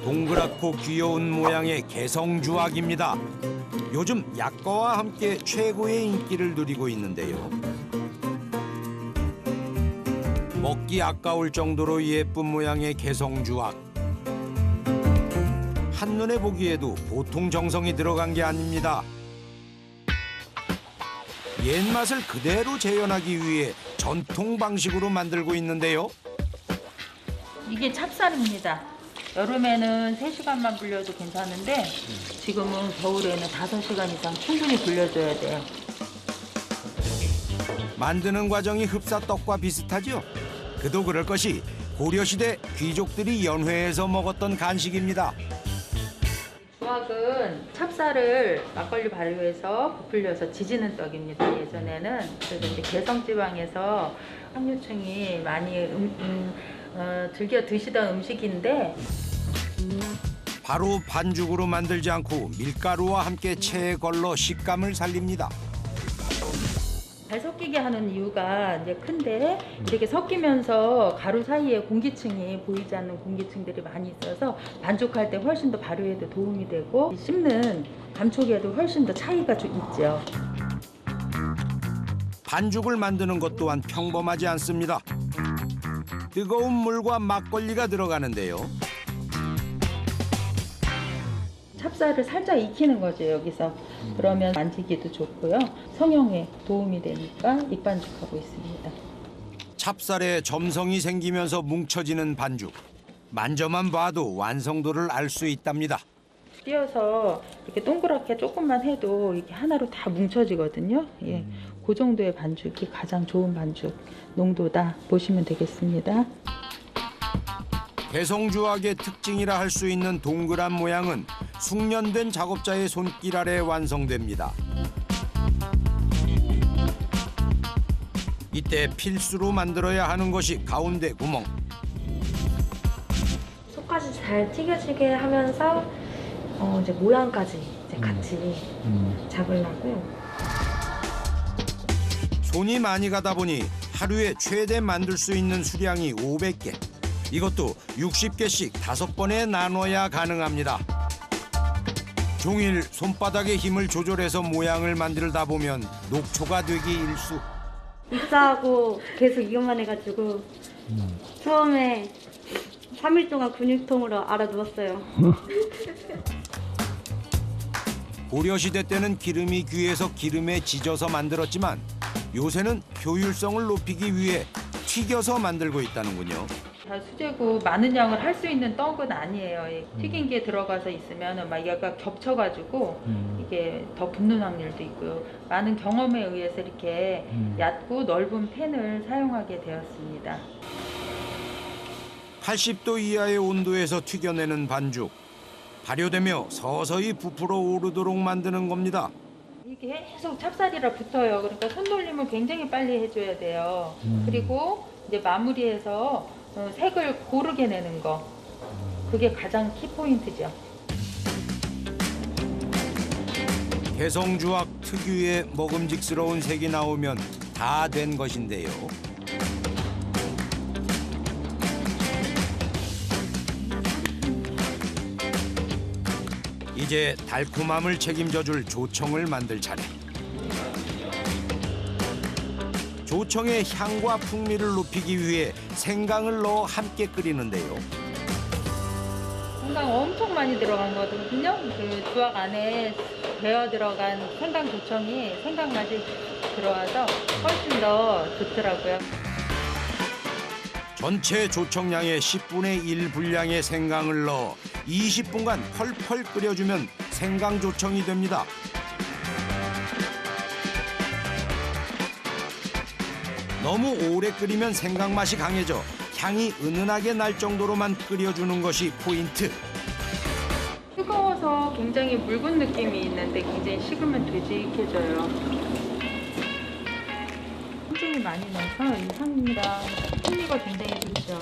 동그랗고 귀여운 모양의 개성주악입니다. 요즘 약과와 함께 최고의 인기를 누리고 있는데요. 먹기 아까울 정도로 예쁜 모양의 개성주악. 한눈에 보기에도 보통 정성이 들어간 게 아닙니다. 옛맛을 그대로 재현하기 위해 전통 방식으로 만들고 있는데요. 이게 찹쌀입니다. 여름에는 3시간만 불려도 괜찮은데 지금은 겨울에는 5시간 이상 충분히 불려줘야 돼요. 만드는 과정이 흡사떡과 비슷하죠? 그도 그럴 것이 고려시대 귀족들이 연회에서 먹었던 간식입니다. 주악은 찹쌀을 막걸리 발효해서 부풀려서 지지는 떡입니다. 예전에는 그래서 이제 개성지방에서 상류층이 많이 즐겨 드시던 음식인데 바로 반죽으로 만들지 않고 밀가루와 함께 체에 걸러 식감을 살립니다. 잘 섞이게 하는 이유가 이제 큰데 이렇게 섞이면서 가루 사이에 공기층이 보이지 않는 공기층들이 많이 있어서 반죽할 때 훨씬 더 발효에도 도움이 되고 씹는 감촉에도 훨씬 더 차이가 좀 있죠. 반죽을 만드는 것 또한 평범하지 않습니다. 뜨거운 물과 막걸리가 들어가는데요. 찹쌀을 살짝 익히는 거죠, 여기서. 그러면 만지기도 좋고요. 성형에 도움이 되니까 익반죽하고 있습니다. 찹쌀에 점성이 생기면서 뭉쳐지는 반죽. 만져만 봐도 완성도를 알 수 있답니다. 띄어서 이렇게 동그랗게 조금만 해도 이게 하나로 다 뭉쳐지거든요. 예, 그 정도의 반죽이 가장 좋은 반죽 농도다 보시면 되겠습니다. 개성주악의 특징이라 할 수 있는 동그란 모양은 숙련된 작업자의 손길 아래 완성됩니다. 이때 필수로 만들어야 하는 것이 가운데 구멍. 속까지 잘 튀겨지게 하면서 이제 모양까지 이제 같이 잡으려고. 손이 많이 가다 보니 하루에 최대 만들 수 있는 수량이 500개. 이것도 60개씩 5번에 나눠야 가능합니다. 종일 손바닥의 힘을 조절해서 모양을 만들다 보면 녹초가 되기 일쑤. 입사하고 계속 이것만 해가지고 처음에 3일 동안 근육통으로 알아누웠어요. 고려시대 때는 기름이 귀해서 기름에 지져서 만들었지만 요새는 효율성을 높이기 위해 튀겨서 만들고 있다는군요. 다 수제고 많은 양을 할 수 있는 떡은 아니에요. 튀긴 게 들어가서 있으면 막 얘가 겹쳐가지고 이게 더 붙는 확률도 있고요. 많은 경험에 의해서 이렇게 얕고 넓은 팬을 사용하게 되었습니다. 80도 이하의 온도에서 튀겨내는 반죽. 발효되며 서서히 부풀어 오르도록 만드는 겁니다. 이게 계속 찹쌀이라 붙어요. 그러니까 손 돌림을 굉장히 빨리 해줘야 돼요. 그리고 이제 마무리해서 색을 고르게 내는 거. 그게 가장 키포인트죠. 개성주악 특유의 먹음직스러운 색이 나오면 다 된 것인데요. 이제 달콤함을 책임져줄 조청을 만들 차례. 조청의 향과 풍미를 높이기 위해 생강을 넣어 함께 끓이는데요. 생강 엄청 많이 들어간 거거든요. 그 주악 안에 배어 들어간 생강 조청이 생강 맛이 들어와서 훨씬 더 좋더라고요. 전체 조청량의 10분의 1 분량의 생강을 넣어 20분간 펄펄 끓여주면 생강조청이 됩니다. 너무 오래 끓이면 생강 맛이 강해져 향이 은은하게 날 정도로만 끓여주는 것이 포인트. 뜨거워서 굉장히 묽은 느낌이 있는데 굉장히 식으면 되직해져요. 굉장히 많이 넣어서 이 향이랑 풍미가 굉장히 좋죠.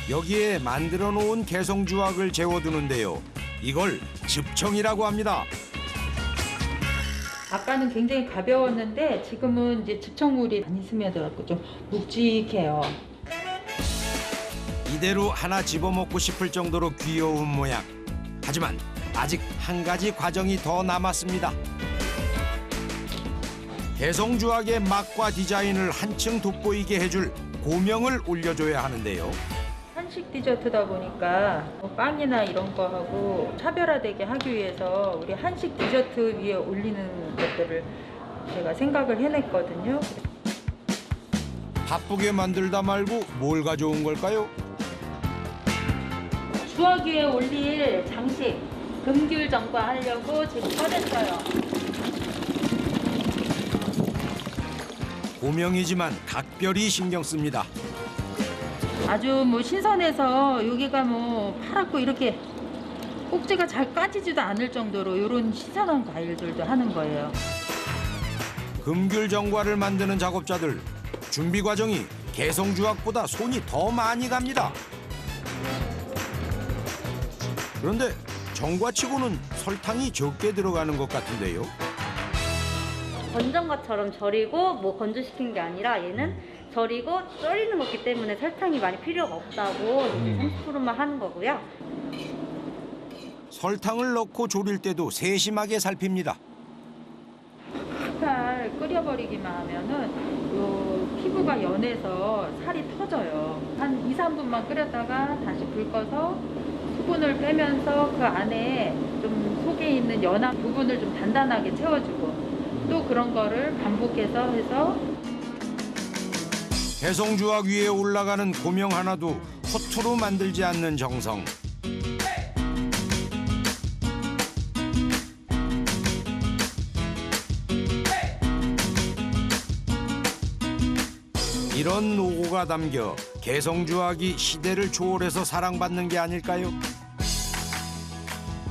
여기에 만들어 놓은 개성주악을 재워두는데요. 이걸 즙청이라고 합니다. 아까는 굉장히 가벼웠는데 지금은 이제 즙청물이 많이 스며들어서 좀 묵직해요. 이대로 하나 집어먹고 싶을 정도로 귀여운 모양. 하지만 아직 한 가지 과정이 더 남았습니다. 개성주악의 맛과 디자인을 한층 돋보이게 해줄 고명을 올려줘야 하는데요. 한식 디저트다 보니까 뭐 빵이나 이런 거하고 차별화되게 하기 위해서 우리 한식 디저트 위에 올리는 것들을 제가 생각을 해냈거든요. 바쁘게 만들다 말고 뭘 가져온 걸까요? 주악 위에 올릴 장식 금귤 전과 하려고 지금 꺼냈어요. 고명이지만 각별히 신경 씁니다. 아주 뭐 신선해서 여기가 뭐 파랗고 이렇게 꼭지가 잘 까지지도 않을 정도로 이런 신선한 과일들도 하는 거예요. 금귤 정과를 만드는 작업자들 준비 과정이 개성주악보다 손이 더 많이 갑니다. 그런데 정과치고는 설탕이 적게 들어가는 것 같은데요. 건전과처럼 절이고 뭐 건조시킨 게 아니라 얘는 절이고 썰이는 거기 때문에 설탕이 많이 필요가 없다고 30%만 하는 거고요. 설탕을 넣고 졸일 때도 세심하게 살핍니다. 살 끓여버리기만 하면은 요 피부가 연해서 살이 터져요. 한 2, 3분만 끓였다가 다시 불 꺼서 수분을 빼면서 그 안에 좀 속에 있는 연한 부분을 좀 단단하게 채워주고 또 그런 거를 반복해서 해서 개성주악 위에 올라가는 고명 하나도 허투루 만들지 않는 정성. 이런 노고가 담겨 개성주악이 시대를 초월해서 사랑받는 게 아닐까요?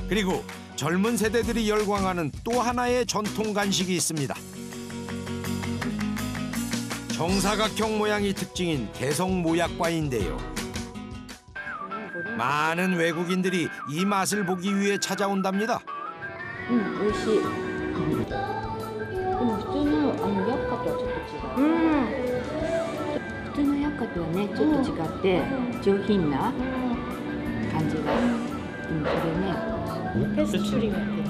그리고 젊은 세대들이 열광하는 또 하나의 전통 간식이 있습니다. 정사각형 모양이 특징인 개성 모약과인데요. 많은 외국인들이 이 맛을 보기 위해 찾아온답니다. 美味しい。でも普通の薬価とはちょっと違う。普通の薬価とはねちょっと違って上品な感じが。それね。 페스츄리 같아요.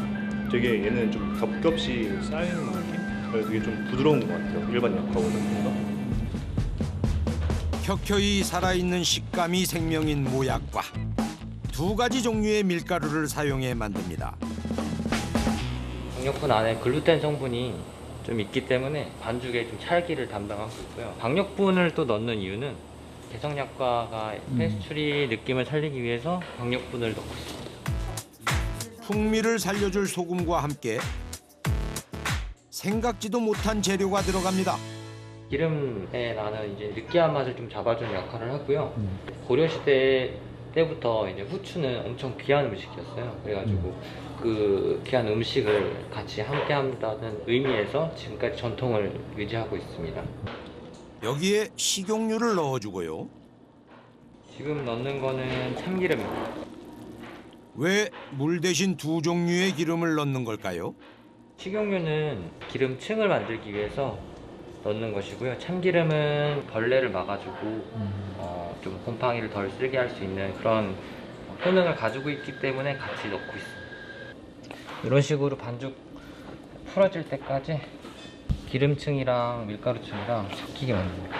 되게 얘는 좀 겹겹이 쌓이는 느낌? 그래서 되게 좀 부드러운 것 같아요. 일반 약과보다 뭔가. 켜켜이 살아있는 식감이 생명인 모약과 두 가지 종류의 밀가루를 사용해 만듭니다. 박력분 안에 글루텐 성분이 좀 있기 때문에 반죽에 좀 찰기를 담당하고 있고요. 박력분을 또 넣는 이유는 개성약과가 페스츄리 느낌을 살리기 위해서 박력분을 넣고 있습니다. 풍미를 살려줄 소금과 함께 생각지도 못한 재료가 들어갑니다. 기름에 나는 이제 느끼한 맛을 좀 잡아주는 역할을 하고요. 고려시대 때부터 이제 후추는 엄청 귀한 음식이었어요. 그래가지고 그 귀한 음식을 같이 함께 한다는 의미에서 지금까지 전통을 유지하고 있습니다. 여기에 식용유를 넣어주고요. 지금 넣는 거는 참기름입니다. 왜 물 대신 두 종류의 기름을 넣는 걸까요? 식용유는 기름층을 만들기 위해서 넣는 것이고요. 참기름은 벌레를 막아주고 좀 곰팡이를 덜 쓰게 할 수 있는 그런 효능을 가지고 있기 때문에 같이 넣고 있습니다. 이런 식으로 반죽 풀어질 때까지 기름층이랑 밀가루층이랑 섞이게 만듭니다.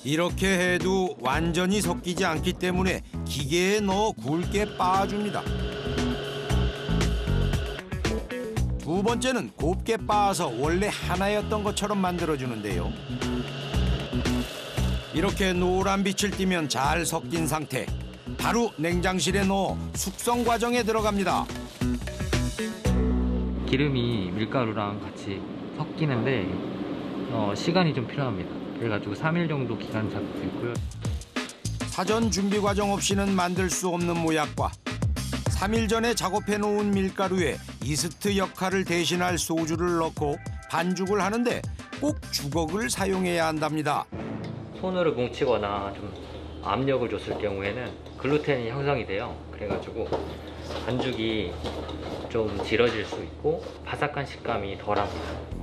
이렇게 해도 완전히 섞이지 않기 때문에 기계에 넣어 굵게 빻아줍니다. 두 번째는 곱게 빻아서 원래 하나였던 것처럼 만들어주는데요. 이렇게 노란 빛을 띠면 잘 섞인 상태. 바로 냉장실에 넣어 숙성 과정에 들어갑니다. 기름이 밀가루랑 같이 섞이는데 시간이 좀 필요합니다. 그래가지고 3일 정도 기간 잡고 있고요. 사전 준비 과정 없이는 만들 수 없는 모약과 3일 전에 작업해 놓은 밀가루에 이스트 역할을 대신할 소주를 넣고 반죽을 하는데 꼭 주걱을 사용해야 한답니다. 손으로 뭉치거나 좀 압력을 줬을 경우에는 글루텐이 형성이 돼요. 그래가지고 반죽이 좀 질어질 수 있고 바삭한 식감이 덜합니다.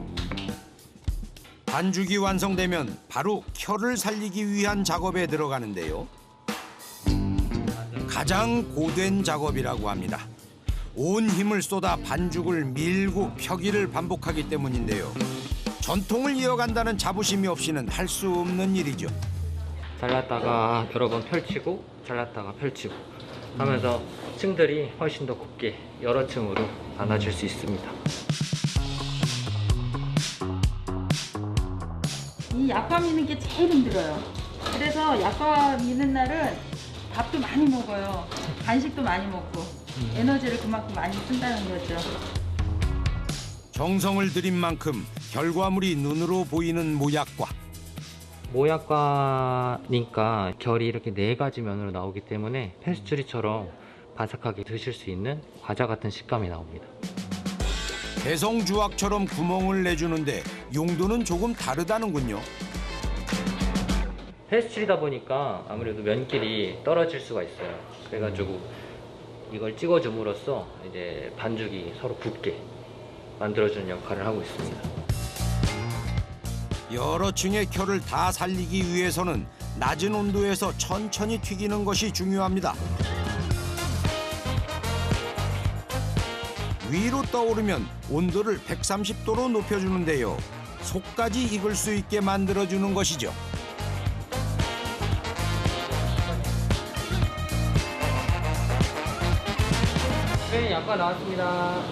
반죽이 완성되면 바로 켜를 살리기 위한 작업에 들어가는데요. 가장 고된 작업이라고 합니다. 온 힘을 쏟아 반죽을 밀고 펴기를 반복하기 때문인데요. 전통을 이어간다는 자부심이 없이는 할 수 없는 일이죠. 잘랐다가 여러 번 펼치고 잘랐다가 펼치고 하면서 층들이 훨씬 더 곱게 여러 층으로 나눠질 수 있습니다. 이 약과 미는 게 제일 힘들어요. 그래서 약과 미는 날은 밥도 많이 먹어요. 간식도 많이 먹고 에너지를 그만큼 많이 쓴다는 거죠. 정성을 들인 만큼 결과물이 눈으로 보이는 모약과. 모약과니까 결이 이렇게 4가지 면으로 나오기 때문에 페스츄리처럼 바삭하게 드실 수 있는 과자 같은 식감이 나옵니다. 개성주악처럼 구멍을 내주는데 용도는 조금 다르다는군요. 페스츄리다 보니까 아무래도 면끼리 떨어질 수가 있어요. 그래가지고 이걸 찍어줌으로써 이제 반죽이 서로 붙게 만들어주는 역할을 하고 있습니다. 여러 층의 켜를 다 살리기 위해서는 낮은 온도에서 천천히 튀기는 것이 중요합니다. 위로 떠오르면 온도를 130도로 높여주는데요. 속까지 익을 수 있게 만들어주는 것이죠. 네, 약과 나왔습니다.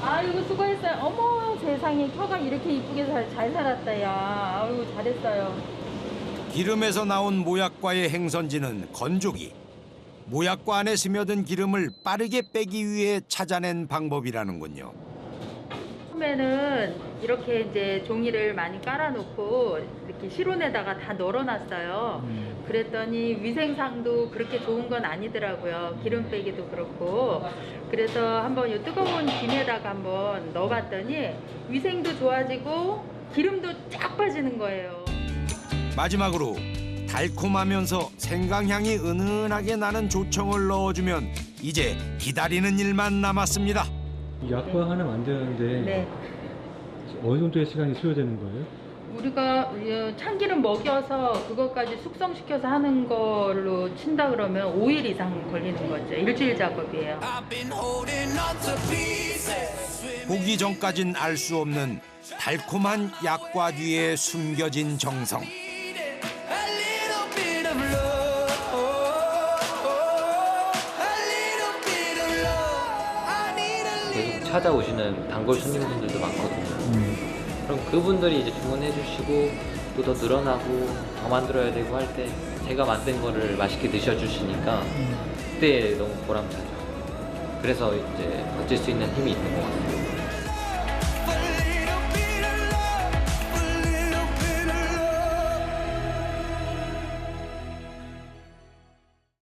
아이고 수고했어요. 어머 세상에 켜가 이렇게 이쁘게 잘 살았다 야. 아이고 잘했어요. 기름에서 나온 모약과의 행선지는 건조기. 모약과 안에 스며든 기름을 빠르게 빼기 위해 찾아낸 방법이라는군요. 처음에는 이렇게 이제 종이를 많이 깔아놓고 이렇게 실온에다가 다 널어놨어요. 그랬더니 위생상도 그렇게 좋은 건 아니더라고요. 기름 빼기도 그렇고. 그래서 한번 이 뜨거운 김에다가 한번 넣어봤더니 위생도 좋아지고 기름도 쫙 빠지는 거예요. 마지막으로 달콤하면서 생강향이 은은하게 나는 조청을 넣어주면 이제 기다리는 일만 남았습니다. 약과 하나 만드는데 네. 어느 정도의 시간이 소요되는 거예요? 우리가 참기름 먹여서 그것까지 숙성시켜서 하는 걸로 친다 그러면 5일 이상 걸리는 거죠. 일주일 작업이에요. 보기 전까진 알 수 없는 달콤한 약과 뒤에 숨겨진 정성. 계속 찾아오시는 단골 손님분들도 많거든요. 그럼 그분들이 이제 주문해 주시고 또 더 늘어나고 더 만들어야 되고 할 때 제가 만든 거를 맛있게 드셔주시니까 그때 너무 보람차죠. 그래서 이제 버틸 수 있는 힘이 있는 것 같아요.